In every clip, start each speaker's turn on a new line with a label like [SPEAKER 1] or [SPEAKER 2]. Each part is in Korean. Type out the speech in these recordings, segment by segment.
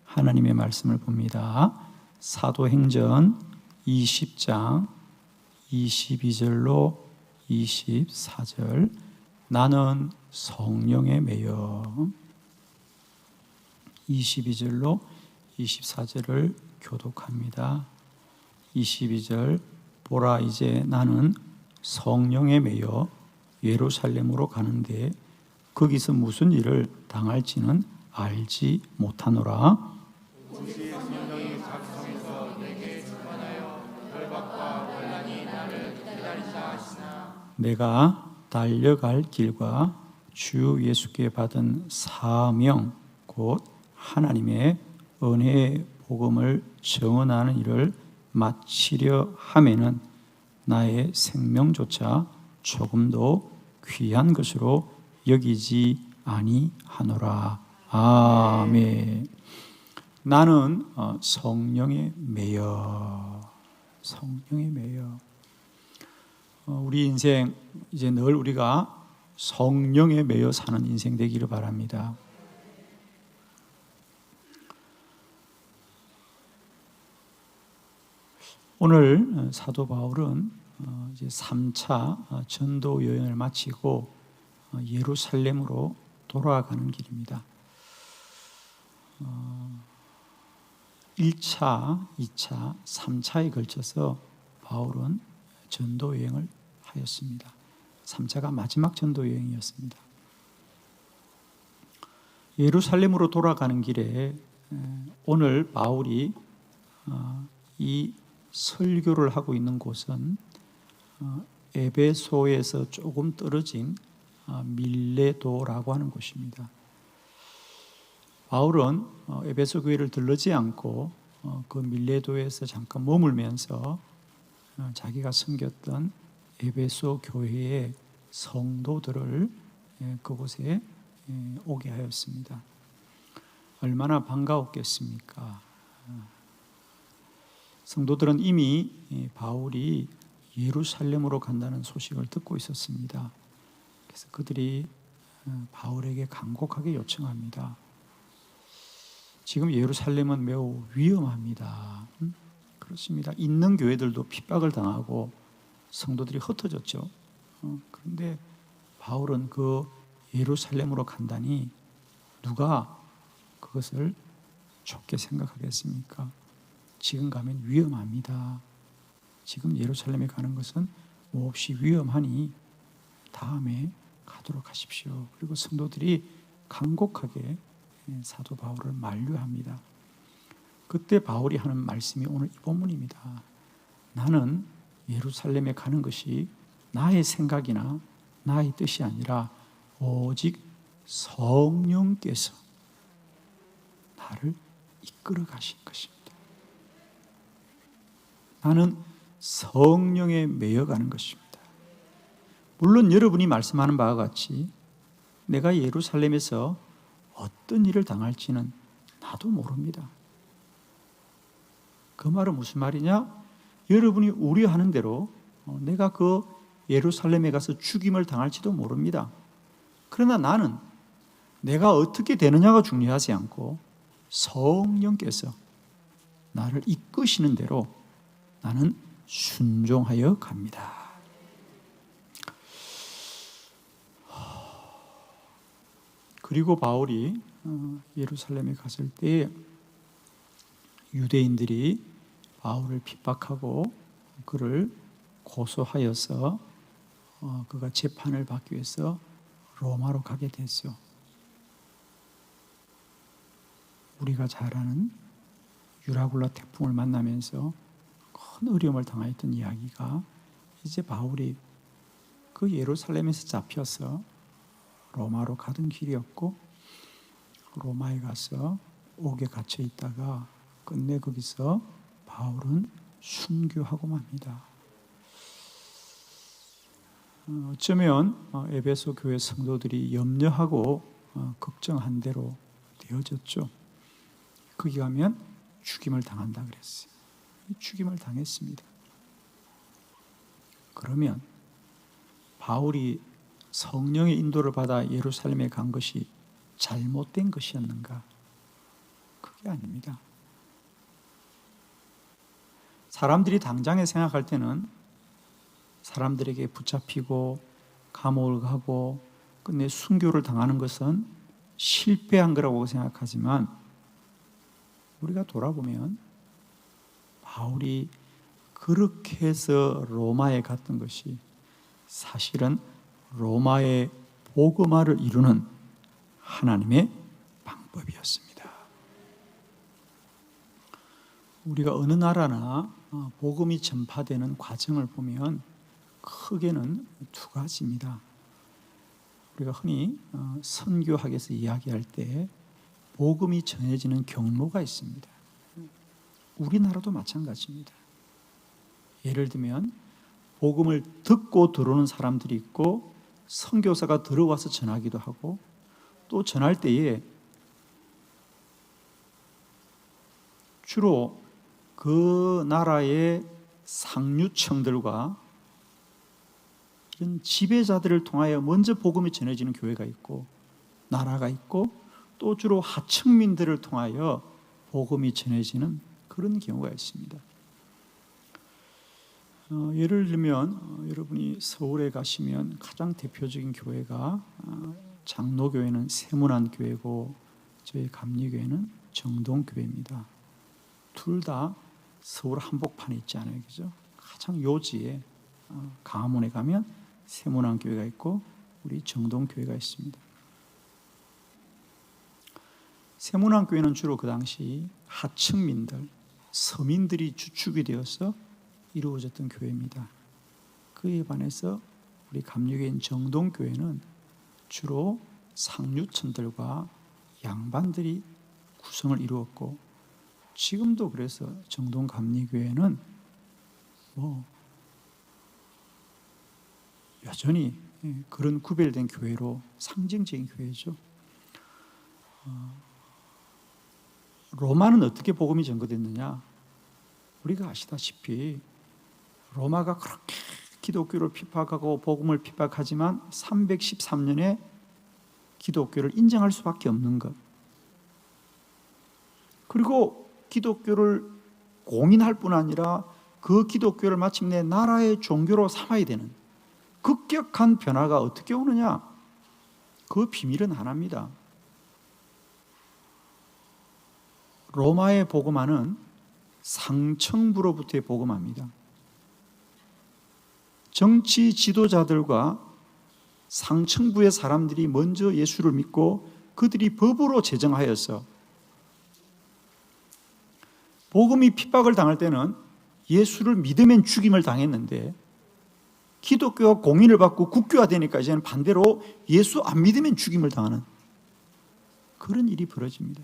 [SPEAKER 1] 하나님의 말씀을 봅니다. 사도행전 20장 22절로 24절. 나는 성령에 매여. 22절로 24절을 교독합니다. 22절. 보라, 이제 나는 성령에 매여 예루살렘으로 가는데 거기서 무슨 일을 당할지는 알지 못하노라.
[SPEAKER 2] 오직 성령이 작성해서 내게 주관하여 결박과 환난이 나를 기다리자 하시나
[SPEAKER 1] 내가 달려갈 길과 주 예수께 받은 사명 곧 하나님의 은혜의 복음을 증언하는 일을 마치려 하면은 나의 생명조차 조금도 귀한 것으로 여기지 아니하노라. 아멘. 나는 성령에 매여. 성령에 매여. 우리 인생 이제 늘 우리가 성령에 매여 사는 인생 되기를 바랍니다. 오늘 사도 바울은 이제 3차 전도 여행을 마치고 예루살렘으로 돌아가는 길입니다. 1차, 2차, 3차에 걸쳐서 바울은 전도 여행을 하였습니다. 3차가 마지막 전도 여행이었습니다. 예루살렘으로 돌아가는 길에 오늘 바울이 이 설교를 하고 있는 곳은 에베소에서 조금 떨어진 밀레도라고 하는 곳입니다. 바울은 에베소 교회를 들르지 않고 그 밀레도에서 잠깐 머물면서 자기가 섬겼던 에베소 교회의 성도들을 그곳에 오게 하였습니다. 얼마나 반가웠겠습니까? 성도들은 이미 바울이 예루살렘으로 간다는 소식을 듣고 있었습니다. 그래서 그들이 바울에게 간곡하게 요청합니다. 지금 예루살렘은 매우 위험합니다. 그렇습니다. 있는 교회들도 핍박을 당하고 성도들이 흩어졌죠. 그런데 바울은 그 예루살렘으로 간다니 누가 그것을 좋게 생각하겠습니까? 지금 가면 위험합니다. 지금 예루살렘에 가는 것은 몹시 위험하니 다음에 가도록 하십시오. 그리고 성도들이 간곡하게 사도 바울을 만류합니다. 그때 바울이 하는 말씀이 오늘 이 본문입니다. 나는 예루살렘에 가는 것이 나의 생각이나 나의 뜻이 아니라 오직 성령께서 나를 이끌어 가신 것입니다. 나는 성령에 매여가는 것입니다. 물론 여러분이 말씀하는 바와 같이 내가 예루살렘에서 어떤 일을 당할지는 나도 모릅니다. 그 말은 무슨 말이냐? 여러분이 우려하는 대로 내가 그 예루살렘에 가서 죽임을 당할지도 모릅니다. 그러나 나는 내가 어떻게 되느냐가 중요하지 않고 성령께서 나를 이끄시는 대로 나는 순종하여 갑니다. 그리고 바울이 예루살렘에 갔을 때 유대인들이 바울을 핍박하고 그를 고소하여서 그가 재판을 받기 위해서 로마로 가게 됐죠. 우리가 잘 아는 유라굴라 태풍을 만나면서 큰 어려움을 당하였던 이야기가 이제 바울이 그 예루살렘에서 잡혀서 로마로 가던 길이었고 로마에 가서 옥에 갇혀 있다가 끝내 거기서 바울은 순교하고 맙니다. 어쩌면 에베소 교회 성도들이 염려하고 걱정한 대로 되어졌죠. 거기 가면 죽임을 당한다 그랬어요. 죽임을 당했습니다. 그러면 바울이 성령의 인도를 받아 예루살렘에 간 것이 잘못된 것이었는가? 그게 아닙니다. 사람들이 당장에 생각할 때는 사람들에게 붙잡히고 감옥을 가고 끝내 순교를 당하는 것은 실패한 거라고 생각하지만 우리가 돌아보면 바울이 그렇게 해서 로마에 갔던 것이 사실은 로마의 복음화를 이루는 하나님의 방법이었습니다. 우리가 어느 나라나 복음이 전파되는 과정을 보면 크게는 두 가지입니다. 우리가 흔히 선교학에서 이야기할 때 복음이 전해지는 경로가 있습니다. 우리나라도 마찬가지입니다. 예를 들면 복음을 듣고 들어오는 사람들이 있고 선교사가 들어와서 전하기도 하고 또 전할 때에 주로 그 나라의 상류층들과 이런 지배자들을 통하여 먼저 복음이 전해지는 교회가 있고 나라가 있고 또 주로 하층민들을 통하여 복음이 전해지는 그런 경우가 있습니다. 예를 들면 여러분이 서울에 가시면 가장 대표적인 교회가 장로교회는 세문안교회고 저희 감리교회는 정동교회입니다. 둘 다 서울 한복판에 있지 않아요, 그죠? 가장 요지에 강화문에 가면 세문안교회가 있고 우리 정동교회가 있습니다. 세문안교회는 주로 그 당시 하층민들, 서민들이 주축이 되어서 이루어졌던 교회입니다. 그에 반해서 우리 감리교회인 정동교회는 주로 상류층들과 양반들이 구성을 이루었고 지금도 그래서 정동 감리교회는 여전히 그런 구별된 교회로 상징적인 교회죠. 로마는 어떻게 복음이 전거됐느냐? 우리가 아시다시피 로마가 그렇게 기독교를 핍박하고 복음을 핍박하지만 313년에 기독교를 인정할 수밖에 없는 것. 그리고 기독교를 공인할 뿐 아니라 그 기독교를 마침내 나라의 종교로 삼아야 되는 급격한 변화가 어떻게 오느냐? 그 비밀은 하나입니다. 로마의 복음화는 상층부로부터의 복음화입니다. 정치 지도자들과 상층부의 사람들이 먼저 예수를 믿고 그들이 법으로 제정하여서 복음이 핍박을 당할 때는 예수를 믿으면 죽임을 당했는데 기독교가 공인을 받고 국교화되니까 이제는 반대로 예수 안 믿으면 죽임을 당하는 그런 일이 벌어집니다.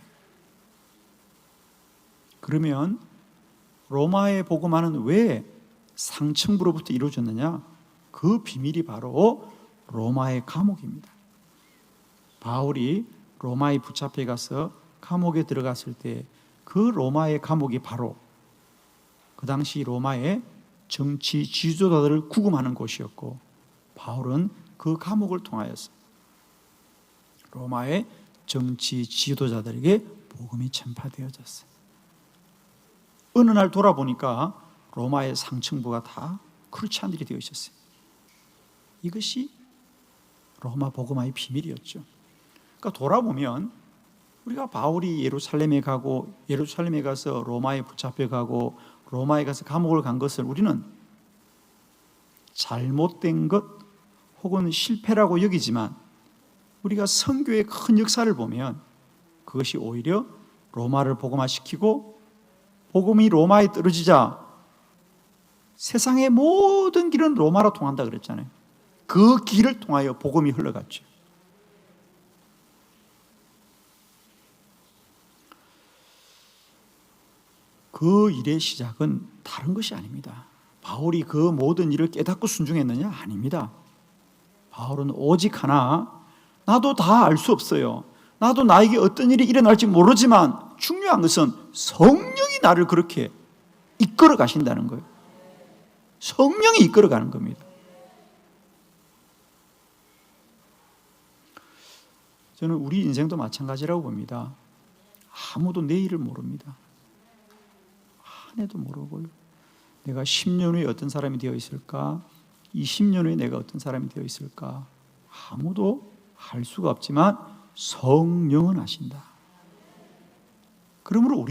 [SPEAKER 1] 그러면 로마의 복음화는 왜 상층부로부터 이루어졌느냐? 그 비밀이 바로 로마의 감옥입니다. 바울이 로마에 붙잡혀 가서 감옥에 들어갔을 때 그 로마의 감옥이 바로 그 당시 로마의 정치 지도자들을 구금하는 곳이었고 바울은 그 감옥을 통하여서 로마의 정치 지도자들에게 복음이 전파되어졌어요. 어느 날 돌아보니까 로마의 상층부가 다 그렇지 않은 일이 되어 있었어요. 이것이 로마 복음화의 비밀이었죠. 그러니까 돌아보면 우리가 바울이 예루살렘에 가고 예루살렘에 가서 로마에 붙잡혀 가고 로마에 가서 감옥을 간 것을 우리는 잘못된 것 혹은 실패라고 여기지만 우리가 선교의 큰 역사를 보면 그것이 오히려 로마를 복음화시키고 복음이 로마에 떨어지자 세상의 모든 길은 로마로 통한다 그랬잖아요. 그 길을 통하여 복음이 흘러갔죠. 그 일의 시작은 다른 것이 아닙니다. 바울이 그 모든 일을 깨닫고 순종했느냐? 아닙니다. 바울은 오직 하나, 나도 다 알 수 없어요. 나도 나에게 어떤 일이 일어날지 모르지만 중요한 것은 성령이 나를 그렇게 이끌어 가신다는 거예요. 성령이 이끌어 가는 겁니다. 저는 우리 인생도 마찬가지라고 봅니다. 아무도 내일을 모릅니다. 한 해도 모르고요. 내가 10년 후에 어떤 사람이 되어 있을까? 20년 후에 내가 어떤 사람이 되어 있을까? 아무도 알 수가 없지만 성령은 아신다. 그러므로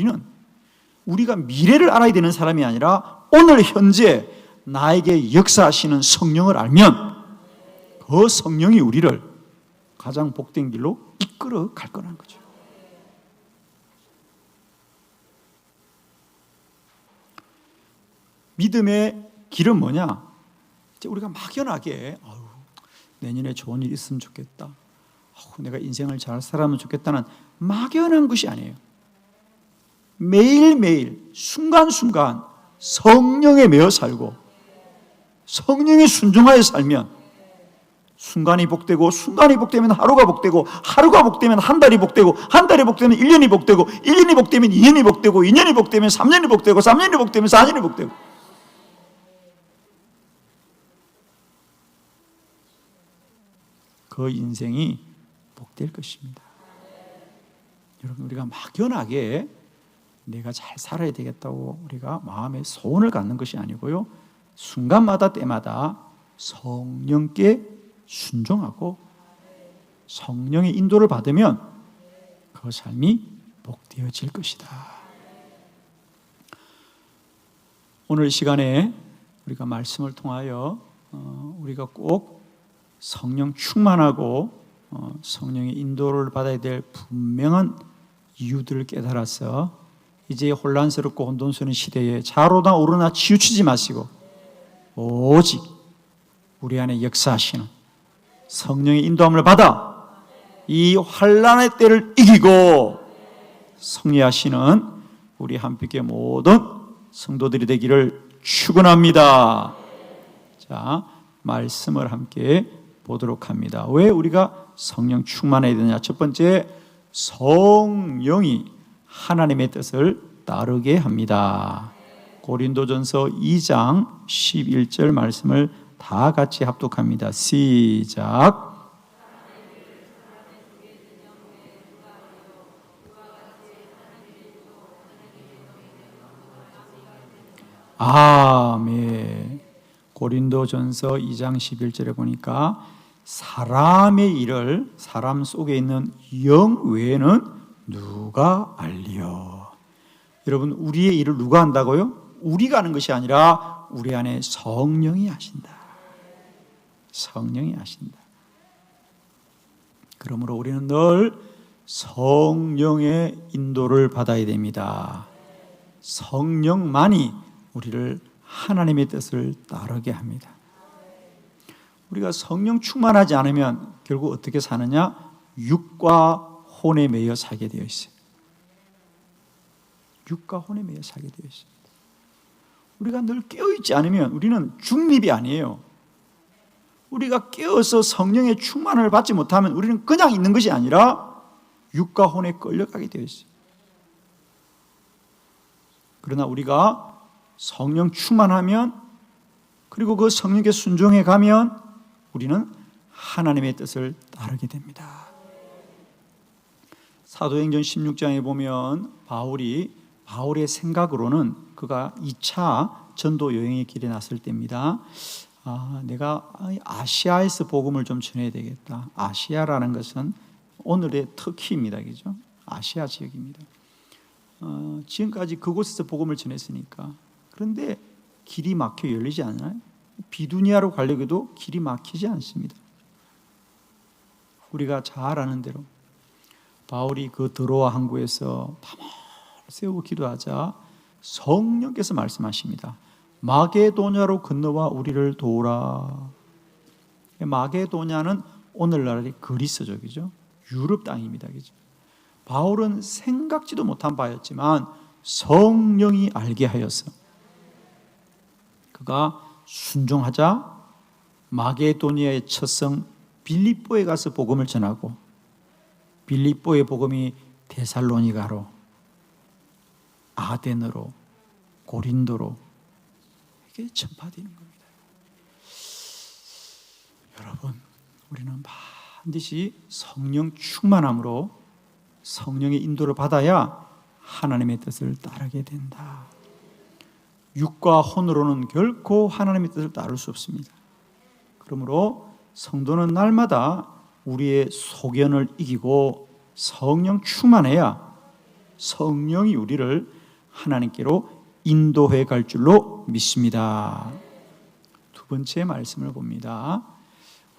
[SPEAKER 1] 우리가 미래를 알아야 되는 사람이 아니라 오늘 현재 나에게 역사하시는 성령을 알면 그 성령이 우리를 가장 복된 길로 이끌어 갈 거라는 거죠. 믿음의 길은 뭐냐? 이제 우리가 막연하게 내년에 좋은 일 있으면 좋겠다. 내가 인생을 잘 살아면 좋겠다는 막연한 것이 아니에요. 매일매일 순간순간 성령에 매여 살고 성령에 순종하여 살면 순간이 복되고, 순간이 복되면 하루가 복되고, 하루가 복되면 한 달이 복되고, 한 달이 복되면 1년이 복되고, 1년이 복되면 2년이 복되고, 2년이 복되면 3년이 복되고, 3년이 복되면 4년이 복되고. 그 인생이 복될 것입니다. 여러분, 우리가 막연하게 내가 잘 살아야 되겠다고 우리가 마음에 소원을 갖는 것이 아니고요, 순간마다 때마다 성령께 순종하고 성령의 인도를 받으면 그 삶이 복되어질 것이다. 오늘 시간에 우리가 말씀을 통하여 우리가 꼭 성령 충만하고 성령의 인도를 받아야 될 분명한 이유들을 깨달아서 이제 혼란스럽고 혼돈스러운 시대에 좌로나 우로나 치우치지 마시고 오직 우리 안에 역사하시는 성령의 인도함을 받아 이 환난의 때를 이기고 승리하시는 우리 한빛의 모든 성도들이 되기를 축원합니다. 자, 말씀을 함께 보도록 합니다. 왜 우리가 성령 충만해야 되느냐? 첫 번째, 성령이 하나님의 뜻을 따르게 합니다. 고린도전서 2장 11절 말씀을 다 같이 합독합니다. 시작. 아멘. 고린도전서 2장 11절에 보니까 사람의 일을 사람 속에 있는 영 외에는 누가 알리요? 여러분, 우리의 일을 누가 한다고요? 우리가 하는 것이 아니라 우리 안에 성령이 하신다. 성령이 하신다. 그러므로 우리는 늘 성령의 인도를 받아야 됩니다. 성령만이 우리를 하나님의 뜻을 따르게 합니다. 우리가 성령 충만하지 않으면 결국 어떻게 사느냐? 육과 혼에 매여 살게 되어 있어요. 육과 혼에 매여 살게 되어 있습니다. 우리가 늘 깨어있지 않으면 우리는 중립이 아니에요. 우리가 깨어서 성령의 충만을 받지 못하면 우리는 그냥 있는 것이 아니라 육과 혼에 끌려가게 되어 있어요. 그러나 우리가 성령 충만하면, 그리고 그 성령께 순종해 가면 우리는 하나님의 뜻을 따르게 됩니다. 사도행전 16장에 보면 바울의 생각으로는 그가 2차 전도 여행의 길에 났을 때입니다. 내가 아시아에서 복음을 좀 전해야 되겠다. 아시아라는 것은 오늘의 터키입니다. 그죠? 아시아 지역입니다. 지금까지 그곳에서 복음을 전했으니까. 그런데 길이 막혀 열리지 않아요? 비두니아로 가려고도 길이 막히지 않습니다. 우리가 잘 아는 대로 바울이 그 드로아 항구에서 밤을 새우고 기도하자 성령께서 말씀하십니다. 마게도냐로 건너와 우리를 도우라. 마게도냐는 오늘날의 그리스족이죠. 유럽 땅입니다. 그죠? 바울은 생각지도 못한 바였지만 성령이 알게 하여서 그가 순종하자 마게도니아의 첫성 빌립보에 가서 복음을 전하고, 빌립보의 복음이 데살로니가로, 아덴으로, 고린도로 이게 전파되는 겁니다. 여러분, 우리는 반드시 성령 충만함으로 성령의 인도를 받아야 하나님의 뜻을 따르게 된다. 육과 혼으로는 결코 하나님의 뜻을 따를 수 없습니다. 그러므로 성도는 날마다 우리의 소견을 이기고 성령 충만해야 성령이 우리를 하나님께로 인도해 갈 줄로 믿습니다. 두 번째 말씀을 봅니다.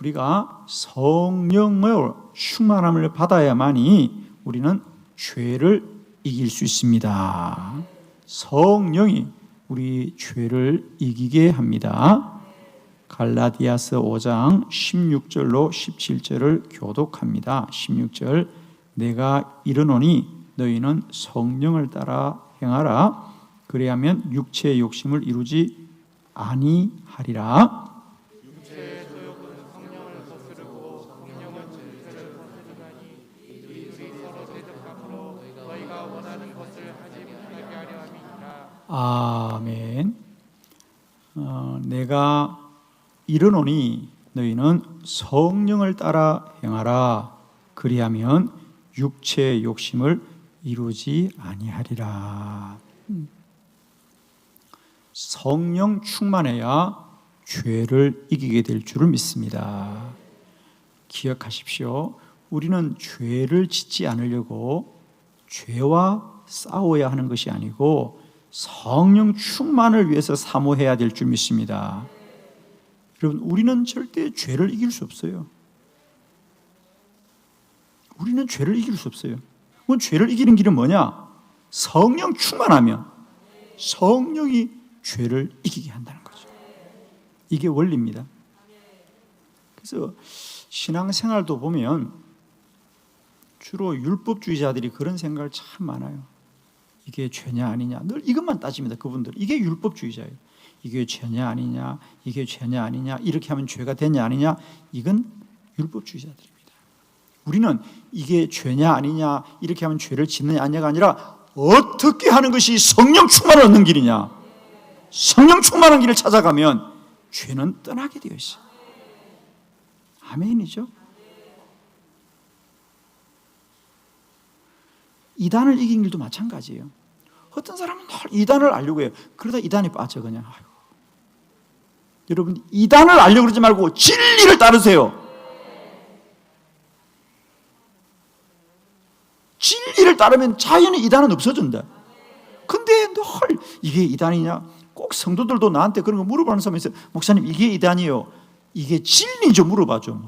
[SPEAKER 1] 우리가 성령을 충만함을 받아야만이 우리는 죄를 이길 수 있습니다. 성령이 우리 죄를 이기게 합니다. 갈라디아서 5장 16절로 17절을 교독합니다. 16절, 내가 이르노니 너희는 성령을 따라 행하라. 그래야면 육체의 욕심을 이루지 아니하리라.
[SPEAKER 2] 육체의 소욕은 성령을 거스르고 성령은 질서를 거스르나니 이들이 서로 대적함으로 너희가 원하는 것을 하지 못하게 하려 함이니라.
[SPEAKER 1] 아멘. 내가 이르노니 너희는 성령을 따라 행하라. 그리하면 육체의 욕심을 이루지 아니하리라. 성령 충만해야 죄를 이기게 될 줄을 믿습니다. 기억하십시오. 우리는 죄를 짓지 않으려고 죄와 싸워야 하는 것이 아니고 성령 충만을 위해서 사모해야 될 줄 믿습니다. 여러분, 우리는 절대 죄를 이길 수 없어요. 우리는 죄를 이길 수 없어요. 그럼 죄를 이기는 길은 뭐냐? 성령 충만하면 성령이 죄를 이기게 한다는 거죠. 이게 원리입니다. 그래서 신앙생활도 보면 주로 율법주의자들이 그런 생각을 참 많아요. 이게 죄냐 아니냐 늘 이것만 따집니다. 그분들 이게 율법주의자예요. 이게 죄냐 아니냐, 이게 죄냐 아니냐, 이렇게 하면 죄가 되냐 아니냐, 이건 율법주의자들입니다. 우리는 이게 죄냐 아니냐, 이렇게 하면 죄를 짓느냐 아니냐가 아니라 어떻게 하는 것이 성령 충만을 얻는 길이냐, 성령 충만한 길을 찾아가면 죄는 떠나게 되어 있어요. 아멘이죠. 이단을 이긴 길도 마찬가지예요. 어떤 사람은 늘 이단을 알려고 해요. 그러다 이단에 빠져 그냥. 아이고. 여러분, 이단을 알려고 그러지 말고 진리를 따르세요. 진리를 따르면 자연히 이단은 없어진다. 근데 늘 이게 이단이냐? 꼭 성도들도 나한테 그런 거 물어보는 사람이 있어요. 목사님, 이게 이단이에요. 이게 진리죠? 물어봐줘.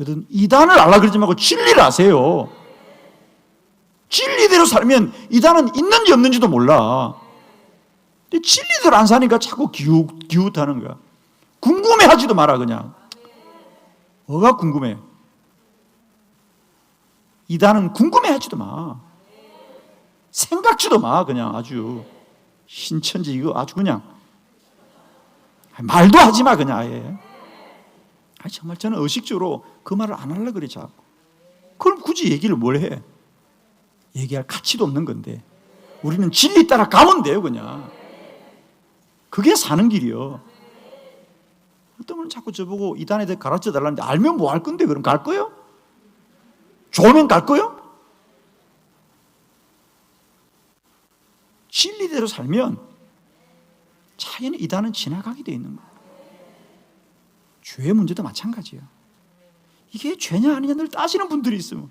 [SPEAKER 1] 여러분, 이단을 알라 그러지 말고 진리를 아세요. 진리대로 살면 이단은 있는지 없는지도 몰라. 근데 진리대로 안 사니까 자꾸 기웃하는 거야. 궁금해하지도 마라 그냥. 뭐가 궁금해? 이단은 궁금해하지도 마. 생각지도 마. 그냥 아주 신천지 이거 아주 그냥 말도 하지 마 그냥 아예. 정말 저는 의식적으로 그 말을 안 하려고 그래 자꾸. 그럼 굳이 얘기를 뭘 해? 얘기할 가치도 없는 건데 우리는 진리 따라 가면 돼요 그냥. 그게 사는 길이요. 어떤 분은 자꾸 저보고 이단에 대해 가르쳐 달라는데 알면 뭐 할 건데 그럼 갈 거요? 좋으면 갈 거요? 진리대로 살면 자연히 이단은 지나가게 돼 있는 거예요. 죄의 문제도 마찬가지예요. 이게 죄냐 아니냐 늘 따지는 분들이 있으면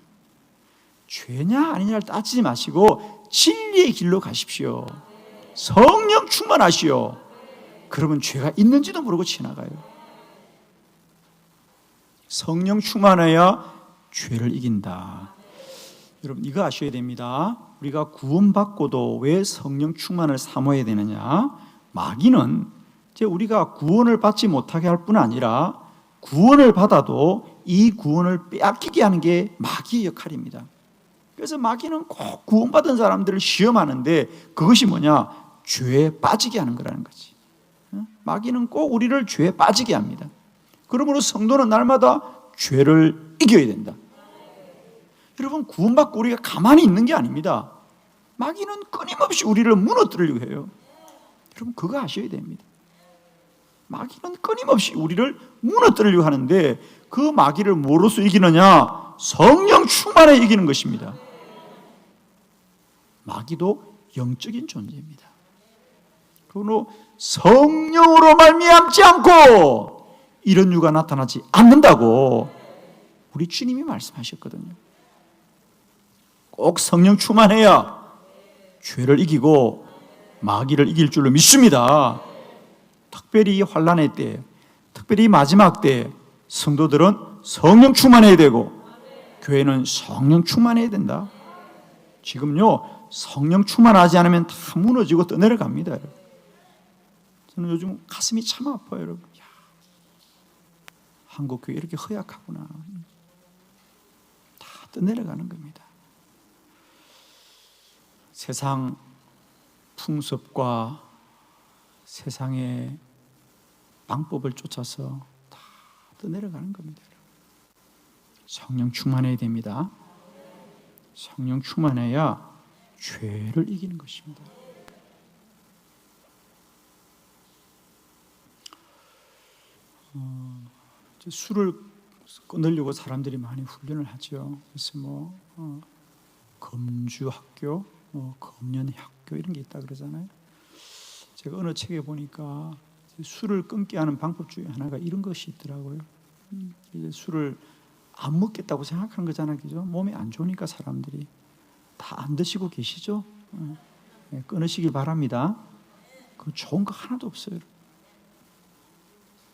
[SPEAKER 1] 죄냐 아니냐를 따지지 마시고 진리의 길로 가십시오. 성령 충만하시오. 그러면 죄가 있는지도 모르고 지나가요. 성령 충만해야 죄를 이긴다. 여러분, 이거 아셔야 됩니다. 우리가 구원받고도 왜 성령 충만을 사모해야 되느냐? 마귀는 이제 우리가 구원을 받지 못하게 할 뿐 아니라 구원을 받아도 이 구원을 빼앗기게 하는 게 마귀의 역할입니다. 그래서 마귀는 꼭 구원받은 사람들을 시험하는데 그것이 뭐냐? 죄에 빠지게 하는 거라는 거지. 마귀는 꼭 우리를 죄에 빠지게 합니다. 그러므로 성도는 날마다 죄를 이겨야 된다. 여러분, 구원받고 우리가 가만히 있는 게 아닙니다. 마귀는 끊임없이 우리를 무너뜨리려고 해요. 여러분, 그거 아셔야 됩니다. 마귀는 끊임없이 우리를 무너뜨리려고 하는데 그 마귀를 뭐로써 이기느냐? 성령 충만해 이기는 것입니다. 마귀도 영적인 존재입니다. 그리고 성령으로 말미암지 않고 이런 유가 나타나지 않는다고 우리 주님이 말씀하셨거든요. 꼭 성령 충만해야 죄를 이기고 마귀를 이길 줄로 믿습니다. 특별히 이 환난의 때, 특별히 마지막 때 성도들은 성령 충만해야 되고 교회는 성령 충만해야 된다. 지금요 성령 충만하지 않으면 다 무너지고 떠내려갑니다. 여러분. 저는 요즘 가슴이 참 아파요. 여러분. 야, 한국교회 이렇게 허약하구나. 다 떠내려가는 겁니다. 세상 풍습과 세상의 방법을 쫓아서 다 떠내려가는 겁니다. 성령 충만해야 됩니다. 성령 충만해야 죄를 이기는 것입니다. 술을 끊으려고 사람들이 많이 훈련을 하죠. 그래서 금주학교, 금연학교 이런 게 있다 그러잖아요. 제가 어느 책에 보니까 술을 끊게 하는 방법 중에 하나가 이런 것이 있더라고요. 이제 술을 안 먹겠다고 생각하는 거잖아요. 그죠? 몸에 안 좋으니까 사람들이 다 안 드시고 계시죠? 네, 끊으시길 바랍니다. 그 좋은 거 하나도 없어요.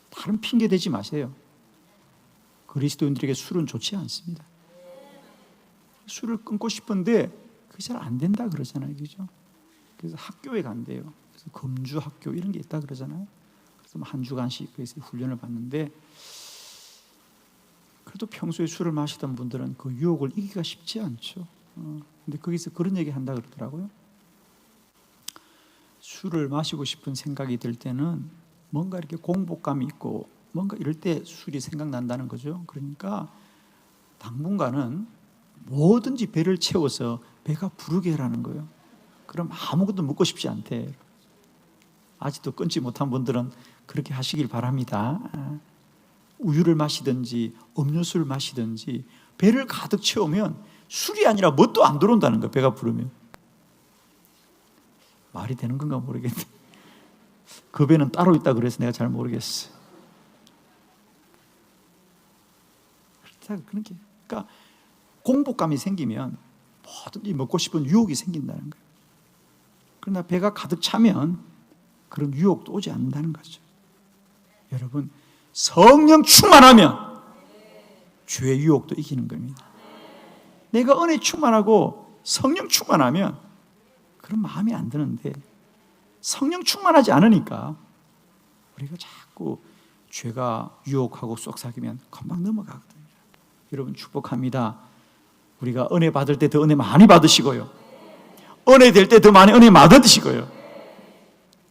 [SPEAKER 1] 다른 핑계 대지 마세요. 그리스도인들에게 술은 좋지 않습니다. 술을 끊고 싶은데 그게 잘 안 된다 그러잖아요. 그죠? 그래서 학교에 간대요. 그래서 금주 학교 이런 게 있다 그러잖아요. 그래서 한 주간씩 그래서 훈련을 받는데 그래도 평소에 술을 마시던 분들은 그 유혹을 이기기가 쉽지 않죠. 근데 거기서 그런 얘기 한다 그러더라고요. 술을 마시고 싶은 생각이 들 때는 뭔가 이렇게 공복감이 있고 뭔가 이럴 때 술이 생각난다는 거죠. 그러니까 당분간은 뭐든지 배를 채워서 배가 부르게 하라는 거예요. 그럼 아무것도 먹고 싶지 않대. 아직도 끊지 못한 분들은 그렇게 하시길 바랍니다. 우유를 마시든지 음료수를 마시든지 배를 가득 채우면 술이 아니라 뭣도 안 들어온다는 거예요. 배가 부르면. 말이 되는 건가 모르겠네. 그 배는 따로 있다 그래서 내가 잘 모르겠어. 그러니까 공복감이 생기면 뭐든지 먹고 싶은 유혹이 생긴다는 거예요. 그러나 배가 가득 차면 그런 유혹도 오지 않는다는 거죠. 여러분, 성령 충만하면 죄의 유혹도 이기는 겁니다. 내가 은혜 충만하고 성령 충만하면 그런 마음이 안 드는데 성령 충만하지 않으니까 우리가 자꾸 죄가 유혹하고 쏙삭이면 금방 넘어가거든요. 여러분 축복합니다. 우리가 은혜 받을 때 더 은혜 많이 받으시고요. 은혜 될 때 더 많이 은혜 받으시고요.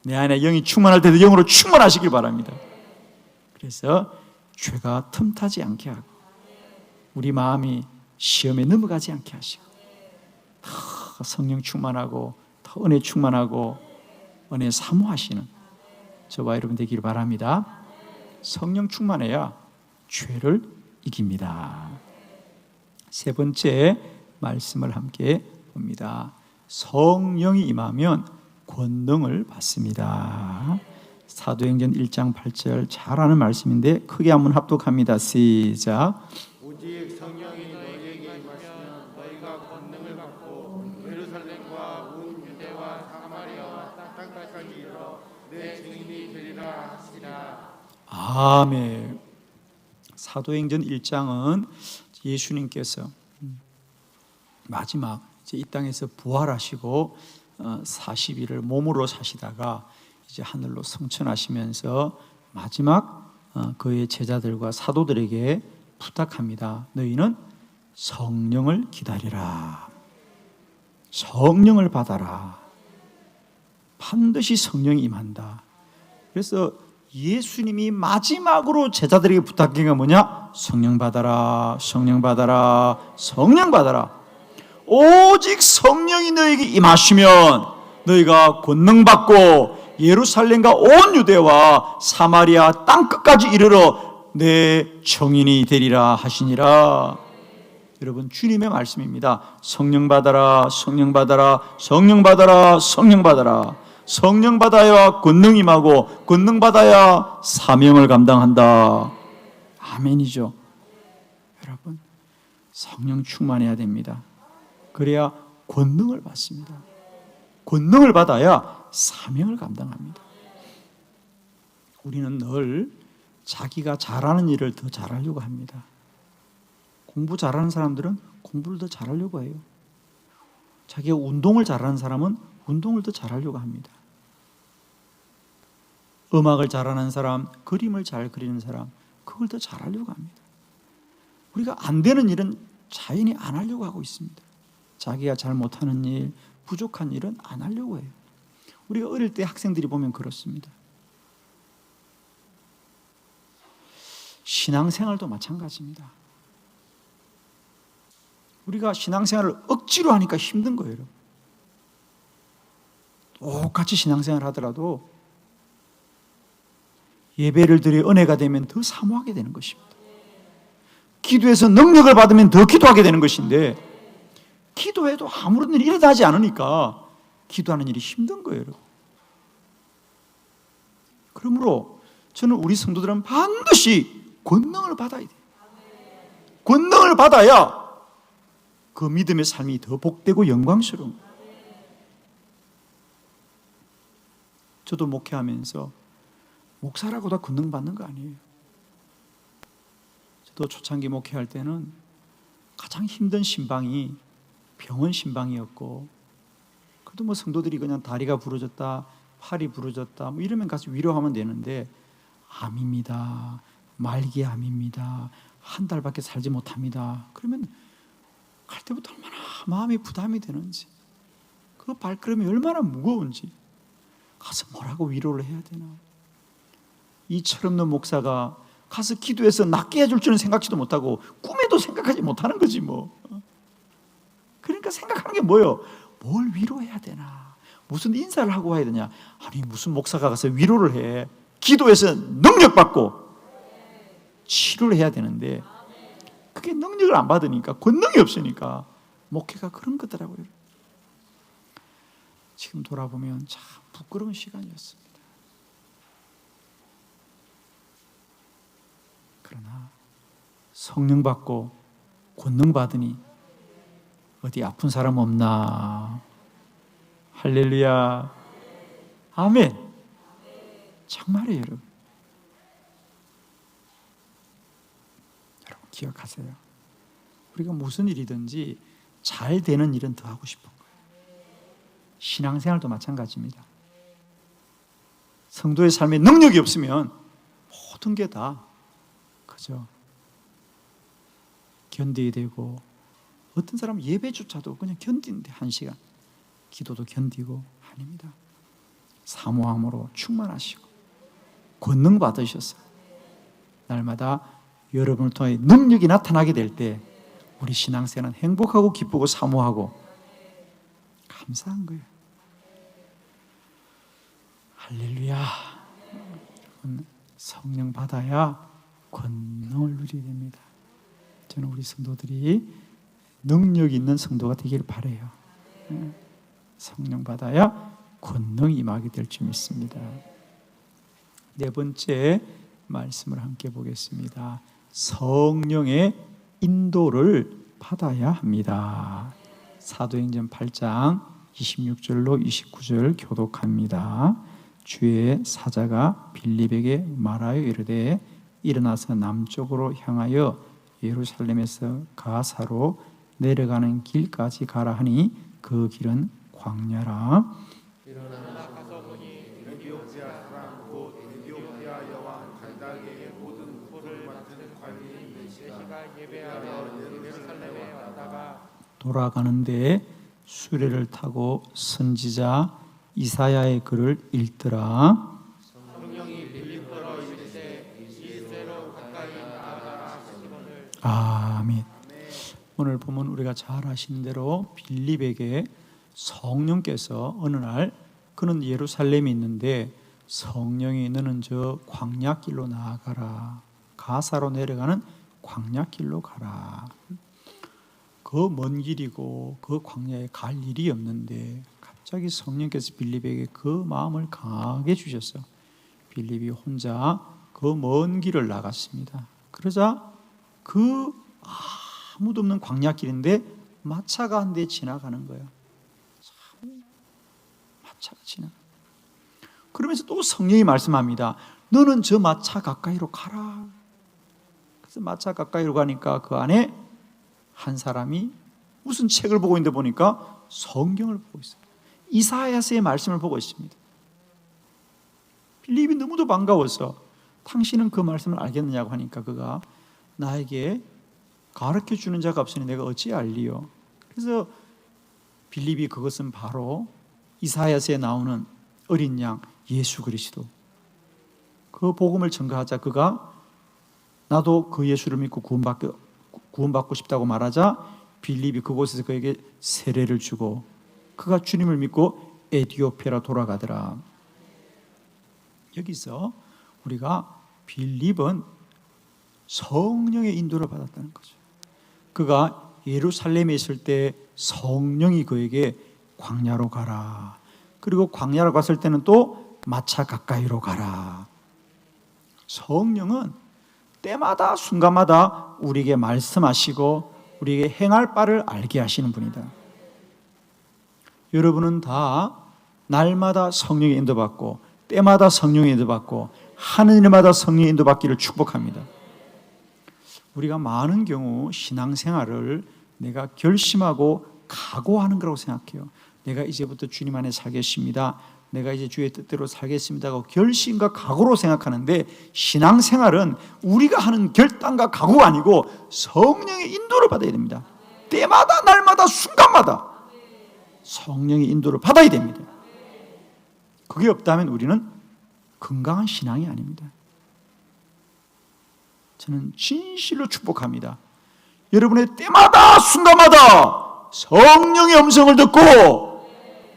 [SPEAKER 1] 내 안에 영이 충만할 때도 영으로 충만하시길 바랍니다. 그래서 죄가 틈타지 않게 하고 우리 마음이 시험에 넘어가지 않게 하시고 더 성령 충만하고 더 은혜 충만하고 은혜 사모하시는 저와 여러분 되기를 바랍니다. 성령 충만해야 죄를 이깁니다. 세 번째 말씀을 함께 봅니다. 성령이 임하면 권능을 받습니다. 사도행전 1장 8절 잘 아는 말씀인데 크게 한번 합독합니다. 시작.
[SPEAKER 2] 오직 성령이 너희에게 임하시면 너희가 권능을 받고 예루살렘과 온 유대와 사마리아와 땅까지 이르러 내 증인이 되리라 하시니라.
[SPEAKER 1] 아멘. 사도행전 1장은 예수님께서 마지막 이제 이 땅에서 부활하시고 40일을 몸으로 사시다가 이제 하늘로 승천하시면서 마지막 그의 제자들과 사도들에게 부탁합니다. 너희는 성령을 기다리라. 성령을 받아라. 반드시 성령이 임한다. 그래서 예수님이 마지막으로 제자들에게 부탁한 게 뭐냐? 성령 받아라, 성령 받아라, 성령 받아라. 오직 성령이 너에게 임하시면 너희가 권능 받고 예루살렘과 온 유대와 사마리아 땅 끝까지 이르러 내 증인이 되리라 하시니라. 여러분, 주님의 말씀입니다. 성령 받아라, 성령 받아라, 성령 받아라, 성령 받아라. 성령 받아야 권능 임하고 권능 받아야 사명을 감당한다. 아멘이죠. 여러분, 성령 충만해야 됩니다. 그래야 권능을 받습니다. 권능을 받아야 사명을 감당합니다. 우리는 늘 자기가 잘하는 일을 더 잘하려고 합니다. 공부 잘하는 사람들은 공부를 더 잘하려고 해요. 자기가 운동을 잘하는 사람은 운동을 더 잘하려고 합니다. 음악을 잘하는 사람, 그림을 잘 그리는 사람, 그걸 더 잘하려고 합니다. 우리가 안 되는 일은 자연히 안 하려고 하고 있습니다. 자기가 잘 못하는 일, 부족한 일은 안 하려고 해요. 우리가 어릴 때 학생들이 보면 그렇습니다. 신앙생활도 마찬가지입니다. 우리가 신앙생활을 억지로 하니까 힘든 거예요. 똑같이 신앙생활을 하더라도 예배를 드려 은혜가 되면 더 사모하게 되는 것입니다. 기도해서 능력을 받으면 더 기도하게 되는 것인데, 기도해도 아무런 일이 일어나지 않으니까 기도하는 일이 힘든 거예요. 그러므로 저는 우리 성도들은 반드시 권능을 받아야 돼요. 권능을 받아야 그 믿음의 삶이 더 복되고 영광스러운 거예요. 저도 목회하면서 목사라고 다 권능 받는 거 아니에요. 저도 초창기 목회할 때는 가장 힘든 신방이 병원 신방이었고, 그래도 뭐 성도들이 그냥 다리가 부러졌다, 팔이 부러졌다 뭐 이러면 가서 위로하면 되는데, 암입니다, 말기암입니다, 한 달밖에 살지 못합니다, 그러면 갈 때부터 얼마나 마음이 부담이 되는지, 그 발걸음이 얼마나 무거운지, 가서 뭐라고 위로를 해야 되나. 이 철없는 목사가 가서 기도해서 낫게 해줄 줄은 생각지도 못하고 꿈에도 생각하지 못하는 거지 뭐. 그러니까 생각하는 게 뭐예요? 뭘 위로해야 되나, 무슨 인사를 하고 와야 되냐. 아니 무슨 목사가 가서 위로를 해. 기도해서 능력받고 치료를 해야 되는데, 그게 능력을 안 받으니까, 권능이 없으니까 목회가 그런 거더라고요. 지금 돌아보면 참 부끄러운 시간이었습니다. 그러나 성령 받고 권능 받으니 어디 아픈 사람 없나? 할렐루야, 아멘. 정말이에요. 여러분 기억하세요. 우리가 무슨 일이든지 잘 되는 일은 더 하고 싶은 거예요. 신앙생활도 마찬가지입니다. 성도의 삶에 능력이 없으면 모든 게 다 그죠 견뎌야 되고, 어떤 사람은 예배조차도 그냥 견디는데 1시간, 기도도 견디고. 아닙니다. 사모함으로 충만하시고 권능 받으셔서 날마다 여러분을 통해 능력이 나타나게 될 때 우리 신앙생활은 행복하고 기쁘고 사모하고 감사한 거예요. 할렐루야. 성령 받아야 권능을 누리게 됩니다. 저는 우리 성도들이 능력 있는 성도가 되기를 바라요. 성령 받아야 권능이 임하게 될 줄 믿습니다. 네 번째 말씀을 함께 보겠습니다. 성령의 인도를 받아야 합니다. 사도행전 8장 26절로 29절 교독합니다. 주의 사자가 빌립에게 말하여 이르되 일어나서 남쪽으로 향하여 예루살렘에서 가사로 내려가는 길까지 가라 하니 그 길은 광야라.
[SPEAKER 2] 일어나 가서 보니 에티오피아 사람 곧 에티오피아 여왕 간다게의 모든 부를 맡은 관리인 메시가 예배하러 예루살렘에 왔다가
[SPEAKER 1] 돌아가는데 수레를 타고 선지자 이사야의 글을 읽더라.
[SPEAKER 2] 성령이 빌립보로 이르시되 이리로 가까이 나아가라 하시거늘.
[SPEAKER 1] 아멘. 오늘 보면 우리가 잘 아시는 대로 빌립에게 성령께서 어느 날, 그는 예루살렘에 있는데 성령이 너는 저 광야길로 나아가라, 가사로 내려가는 광야길로 가라. 그 먼 길이고 그 광야에 갈 일이 없는데 갑자기 성령께서 빌립에게 그 마음을 강하게 주셔서 빌립이 혼자 그 먼 길을 나갔습니다. 그러자 그 아무도 없는 광야길인데 마차가 한 대 지나가는 거예요. 참, 마차가 지나가. 그러면서 또 성령이 말씀합니다. 너는 저 마차 가까이로 가라. 그래서 마차 가까이로 가니까 그 안에 한 사람이 무슨 책을 보고 있는데 보니까 성경을 보고 있어요. 이사야서의 말씀을 보고 있습니다. 빌립이 너무도 반가워서 당신은 그 말씀을 알겠느냐고 하니까 그가 나에게 가르쳐주는 자가 없으니 내가 어찌 알리요. 그래서 빌립이 그것은 바로 이사야서에 나오는 어린 양 예수 그리스도, 그 복음을 전가하자 그가 나도 그 예수를 믿고 구원받고 싶다고 말하자 빌립이 그곳에서 그에게 세례를 주고 그가 주님을 믿고 에티오피아로 돌아가더라. 여기서 우리가 빌립은 성령의 인도를 받았다는 거죠. 그가 예루살렘에 있을 때 성령이 그에게 광야로 가라, 그리고 광야로 갔을 때는 또 마차 가까이로 가라. 성령은 때마다 순간마다 우리에게 말씀하시고 우리에게 행할 바를 알게 하시는 분이다. 여러분은 다 날마다 성령의 인도받고 때마다 성령의 인도받고 하는 일마다 성령의 인도받기를 축복합니다. 우리가 많은 경우 신앙생활을 내가 결심하고 각오하는 거라고 생각해요. 내가 이제부터 주님 안에 살겠습니다, 내가 이제 주의 뜻대로 살겠습니다 하고 결심과 각오로 생각하는데, 신앙생활은 우리가 하는 결단과 각오가 아니고 성령의 인도를 받아야 됩니다. 때마다 날마다 순간마다 성령의 인도를 받아야 됩니다. 그게 없다면 우리는 건강한 신앙이 아닙니다. 저는 진실로 축복합니다. 여러분의 때마다 순간마다 성령의 음성을 듣고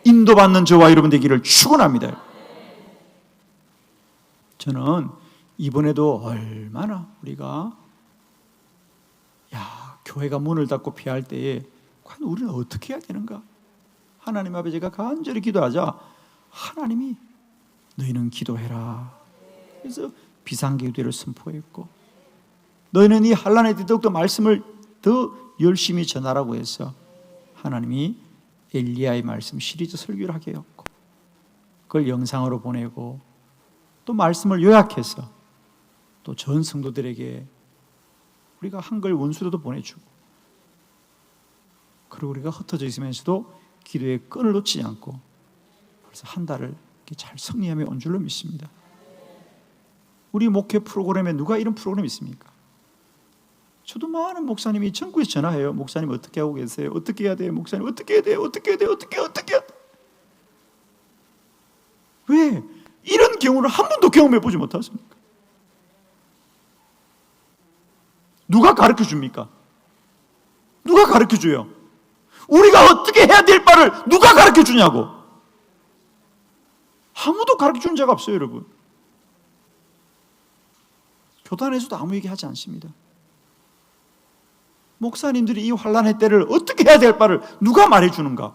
[SPEAKER 1] 인도받는 저와 여러분 되기를 축원합니다. 저는 이번에도 얼마나 우리가 교회가 문을 닫고 피할 때에 과연 우리는 어떻게 해야 되는가? 하나님 앞에 제가 간절히 기도하자 하나님이 너희는 기도해라. 그래서 비상기도를 선포했고, 너희는 이 환난에 더욱더 말씀을 더 열심히 전하라고 해서 하나님이 엘리야의 말씀 시리즈 설교를 하게 했고, 그걸 영상으로 보내고 또 말씀을 요약해서 또 전 성도들에게 우리가 한글 원수로도 보내주고, 그리고 우리가 흩어져 있으면서도 기도의 끈을 놓지 않고 벌써 한 달을 이렇게 잘 승리하며 온 줄로 믿습니다. 우리 목회 프로그램에 누가 이런 프로그램이 있습니까? 저도 많은 목사님이 전국에서 전화해요. 목사님 어떻게 하고 계세요? 어떻게 해야 돼요? 목사님 어떻게 해야 돼요? 어떻게 해야 돼요? 어떻게 해야 돼요? 왜? 이런 경우를 한 번도 경험해 보지 못했습니까? 누가 가르쳐 줍니까? 누가 가르쳐 줘요? 우리가 어떻게 해야 될 바를 누가 가르쳐 주냐고. 아무도 가르쳐 주는 자가 없어요, 여러분. 교단에서도 아무 얘기 하지 않습니다. 목사님들이 이 환난의 때를 어떻게 해야 될 바를 누가 말해주는가?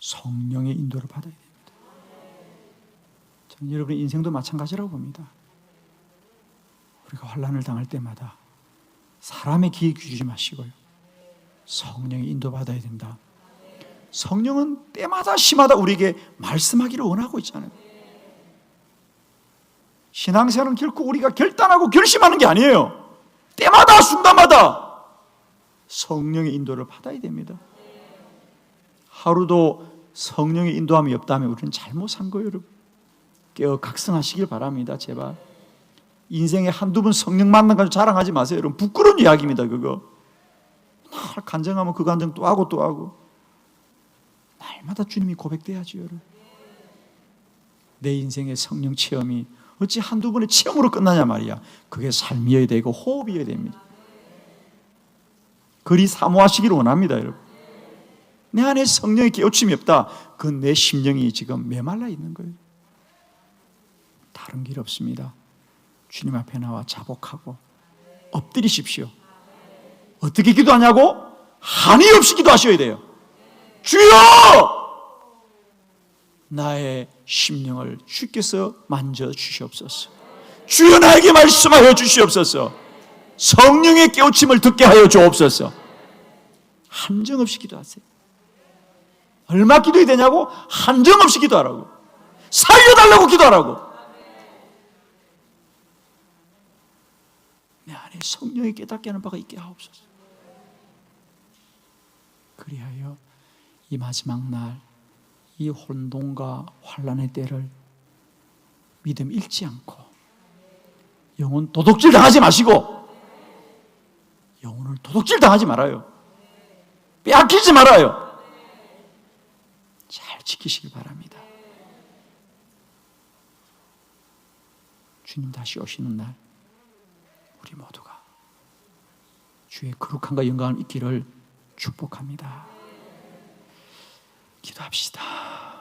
[SPEAKER 1] 성령의 인도를 받아야 됩니다. 저는 여러분의 인생도 마찬가지라고 봅니다. 우리가 환난을 당할 때마다 사람의 기회 주지 마시고요, 성령의 인도 받아야 된다. 성령은 때마다 시마다 우리에게 말씀하기를 원하고 있잖아요. 신앙생활은 결코 우리가 결단하고 결심하는 게 아니에요. 때마다 순간마다 성령의 인도를 받아야 됩니다. 하루도 성령의 인도함이 없다면 우리는 잘못 산 거예요, 여러분. 깨어 각성하시길 바랍니다. 제발 인생에 한두 번 성령 만난 가지고 자랑하지 마세요, 여러분. 부끄러운 이야기입니다. 그거 날 간증하면 그 간증 또 하고 또 하고, 날마다 주님이 고백돼야죠, 여러분. 내 인생의 성령 체험이 어찌 한두 번의 체험으로 끝나냐 말이야. 그게 삶이어야 되고 호흡이어야 됩니다. 그리 사모하시기를 원합니다, 여러분. 내 안에 성령의 깨우침이 없다, 그건 내 심령이 지금 메말라 있는 거예요. 다른 길 없습니다. 주님 앞에 나와 자복하고 엎드리십시오. 어떻게 기도하냐고? 한이 없이 기도하셔야 돼요. 주여! 나의 심령을 주께서 만져주시옵소서. 주여 나에게 말씀하여 주시옵소서. 성령의 깨우침을 듣게 하여 주옵소서. 한정없이 기도하세요. 얼마 기도해야 되냐고? 한정없이 기도하라고. 살려달라고 기도하라고. 내 안에 성령이 깨닫게 하는 바가 있게 하옵소서. 그리하여 이 마지막 날, 이 혼돈과 환란의 때를 믿음 잃지 않고 영혼 도둑질 당하지 마시고, 영혼을 도둑질 당하지 말아요. 빼앗기지 말아요. 잘 지키시기 바랍니다. 주님 다시 오시는 날 우리 모두가 주의 거룩함과 영광을 잊기를 축복합니다. 기도합시다.